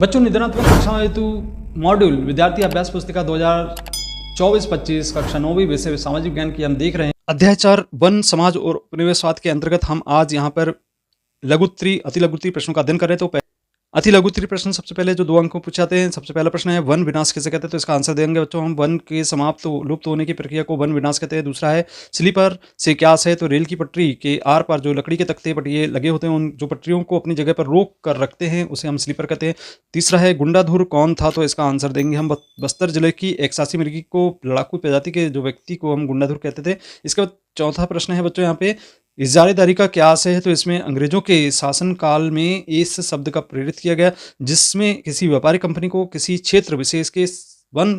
बच्चों, निदानात्मक कक्षा हेतु मॉड्यूल विद्यार्थी अभ्यास पुस्तिका 2024-25 कक्षा 9वीं विषय सामाजिक विज्ञान की हम देख रहे हैं। अध्याय 4 वन समाज और उपनिवेशवाद के अंतर्गत हम आज यहाँ पर लघुत्तरी अति लघुत्तरी प्रश्नों का अध्ययन कर रहे हैं। तो अति लघुत्तरी प्रश्न सबसे पहले जो 2 अंकों में पूछे जाते हैं। सबसे पहला प्रश्न है वन विनाश किसे कहते हैं, तो इसका आंसर देंगे बच्चों हम। वन के समाप्त लुप्त होने की प्रक्रिया को वन विनाश कहते हैं। दूसरा है स्लीपर से क्या है, तो रेल की पटरी के आर पार जो लकड़ी के तख्ते पटिए लगे होते हैं, उन जो पटरियों को अपनी जगह पर रोक कर रखते हैं उसे हम स्लीपर कहते हैं। तीसरा है गुंडाधुर कौन था, तो इसका आंसर देंगे हम। बस्तर जिले की एक सासी मिर्गी को लड़ाकू प्रजाति के जो व्यक्ति को हम गुंडाधुर कहते थे। इसके बाद चौथा प्रश्न है बच्चों यहाँ पे इजारेदारी का क्या आशय है, तो इसमें अंग्रेजों के शासन काल में इस शब्द का प्रेरित किया गया जिसमें किसी व्यापारी कंपनी को किसी क्षेत्र विशेष के वन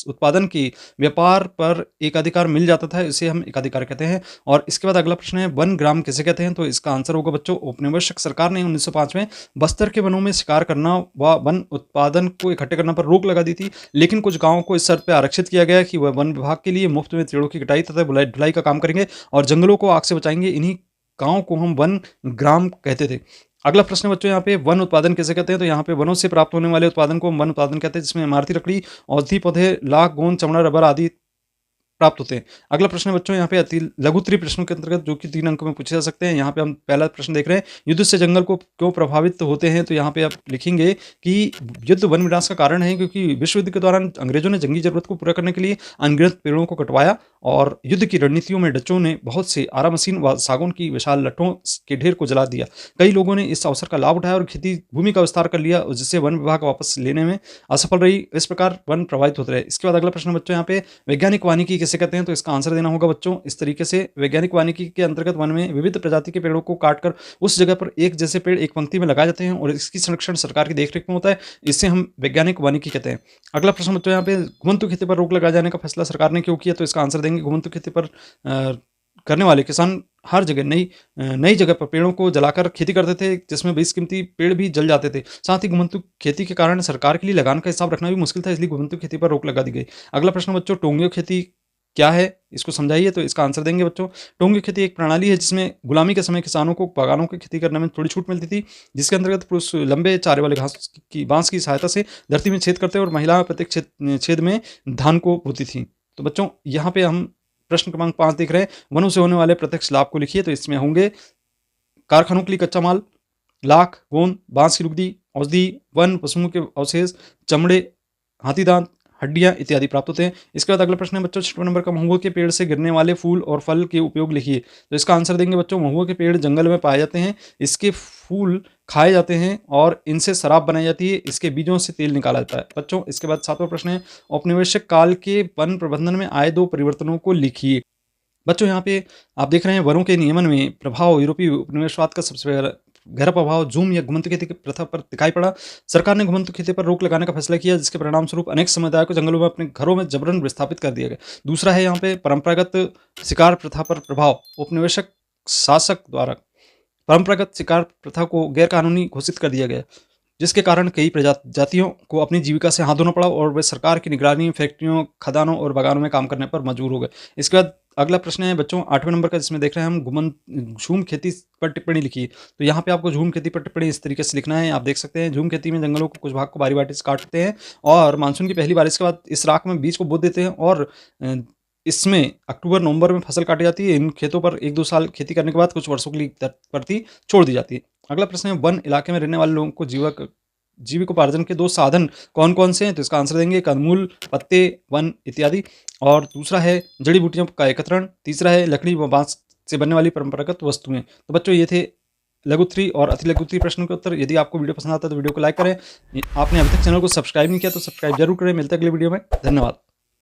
उत्पादन की व्यापार पर एकाधिकार मिल जाता था, इसे हम एकाधिकार कहते हैं। और इसके बाद अगला प्रश्न है वन ग्राम किसे कहते हैं, तो इसका आंसर होगा बच्चों औपनिवेशिक सरकार ने 1905 में बस्तर के वनों में शिकार करना व वन उत्पादन को इकट्ठे करने पर रोक लगा दी थी। लेकिन कुछ गांवों को इस शर्त पर आरक्षित किया गया कि वह वन विभाग के लिए मुफ्त में पेड़ों की कटाई तथा ढुलाई का काम करेंगे और जंगलों को आग से बचाएंगे। इन्हीं गांवों को हम वन ग्राम कहते थे। अगला प्रश्न बच्चों यहाँ पे वन उत्पादन कैसे कहते हैं, तो यहाँ पे वनों से प्राप्त होने वाले उत्पादन को हम वन उत्पादन कहते हैं, जिसमें इमारती लकड़ी, औषधि पौधे, लाख, गोंद, चमड़ा, रबर आदि प्राप्त होते हैं। अगला प्रश्न बच्चों यहाँ पे अति लघुत्तरी प्रश्नों के अंतर्गत जो कि 3 अंकों में पूछे जा सकते हैं। यहाँ पे हम पहला प्रश्न देख रहे हैं युद्ध से जंगल को क्यों प्रभावित होते हैं, तो यहाँ पे आप लिखेंगे कि युद्ध वन विनाश का कारण है क्योंकि विश्व युद्ध के दौरान अंग्रेजों ने जंगी जरूरत को पूरा करने के लिए अनगिनत पेड़ों को कटवाया और युद्ध की रणनीतियों में डचों ने बहुत से आरा मशीन व सागौन की विशाल लट्ठों के ढेर को जला दिया। कई लोगों ने इस अवसर का लाभ उठाया और खेती भूमि का विस्तार कर लिया, जिससे वन विभाग वापस लेने में असफल रही। इस प्रकार वन प्रभावित होते रहे। इसके बाद अगला प्रश्न बच्चों यहाँ पे वैज्ञानिक वानिकी किसे कहते हैं, तो इसका आंसर देना होगा बच्चों इस तरीके से। वैज्ञानिक वानिकी के अंतर्गत वन में विविध प्रजाति के पेड़ों को काटकर उस जगह पर एक जैसे पेड़ एक पंक्ति में लगाए जाते हैं और इसकी संरक्षण सरकार की देखरेख में होता है, इससे हम वैज्ञानिक वानिकी कहते हैं। अगला प्रश्न बच्चों यहाँ पे घुमंतु खेती पर रोक लगाए जाने का फैसला सरकार ने क्यों किया, तो इसका आंसर देंगे घुमंतु खेती पर करने वाले किसान हर जगह नई जगह पर पेड़ों को जलाकर खेती करते थे, जिसमें बेशकीमती पेड़ भी जल जाते थे। साथ ही घुमंतु खेती के कारण सरकार के लिए लगान का हिसाब रखना भी मुश्किल था, इसलिए घुमंतु खेती पर रोक लगा दी गई। अगला प्रश्न बच्चों टोंगियो खेती क्या है, इसको समझाइए, तो इसका आंसर देंगे बच्चों टोंगियो खेती एक प्रणाली है जिसमें गुलामी के समय किसानों को बागानों की खेती करने में थोड़ी छूट मिलती थी, जिसके अंतर्गत पुरुष लंबे चारे वाले बांस की सहायता से धरती में छेद करते और महिलाएं प्रत्येक छेद में धान को बोती थी। तो बच्चों यहाँ पे हम प्रश्न क्रमांक 5 देख रहे हैं वनों से होने वाले प्रत्यक्ष लाभ को लिखिए, तो इसमें होंगे कारखानों के लिए कच्चा माल, लाख, गोंद, बांस की लुगदी, औषधि, वन पशुओं के अवशेष, चमड़े, हाथी दांत, हड्डियां इत्यादि प्राप्त होते हैं। इसके बाद अगला प्रश्न है बच्चों 6वें नंबर का महुआ के पेड़ से गिरने वाले फूल और फल के उपयोग लिखिए, तो इसका आंसर देंगे बच्चों महुआ के पेड़ जंगल में पाए जाते हैं, इसके फूल खाए जाते हैं और इनसे शराब बनाई जाती है, इसके बीजों से तेल निकाला जाता है बच्चों। इसके बाद 7वां प्रश्न है औपनिवेशिक काल के वन प्रबंधन में आए 2 परिवर्तनों को लिखिए। बच्चों यहाँ पे आप देख रहे हैं वनों के नियमन में प्रभाव यूरोपीय उपनिवेशवाद का सबसे गहरा प्रभाव जूम या घुमंतु खेती की प्रथा पर दिखाई पड़ा। सरकार ने घुमंतु खेती पर रोक लगाने का फैसला किया, जिसके परिणाम स्वरूप अनेक समुदायों को जंगलों में अपने घरों में जबरन विस्थापित कर दिया गया। दूसरा है यहाँ पे परंपरागत शिकार प्रथा पर प्रभाव। औपनिवेशिक शासक द्वारा परंपरागत शिकार प्रथा को गैर कानूनी घोषित कर दिया गया, जिसके कारण कई जातियों को अपनी जीविका से हाथ धोना पड़ा और वे सरकार की निगरानी फैक्ट्रियों, खदानों और बागानों में काम करने पर मजबूर हो गए। इसके बाद अगला प्रश्न है बच्चों 8वें नंबर का, जिसमें देख रहे हैं हम झूम खेती पर टिप्पणी लिखिए, तो यहाँ पे आपको झूम खेती पर टिप्पणी इस तरीके से लिखना है। आप देख सकते हैं झूम खेती में जंगलों को कुछ भाग को बारी बारी से काटते हैं और मानसून की पहली बारिश के बाद इस राख में बीज को बो देते हैं और इसमें अक्टूबर-नवंबर में फसल काटी जाती है। इन खेतों पर 1-2 साल खेती करने के बाद कुछ वर्षों के लिए प्रति छोड़ दी जाती है। अगला प्रश्न है वन इलाके में रहने वाले लोगों को जीविकोपार्जन के 2 साधन कौन कौन से हैं, तो इसका आंसर देंगे कंदमूल, पत्ते, वन इत्यादि। और दूसरा है जड़ी बूटियों का एकत्रण, तीसरा है लकड़ी व बांस से बनने वाली परंपरागत वस्तुएं। तो बच्चों ये थे लघुत्तरी और अति लघुत्तरी प्रश्नों के उत्तर। यदि आपको वीडियो पसंद आता है तो वीडियो को लाइक करें। आपने अभी तक चैनल को सब्सक्राइब नहीं किया तो सब्सक्राइब जरूर करें। मिलते हैं अगले वीडियो में। धन्यवाद।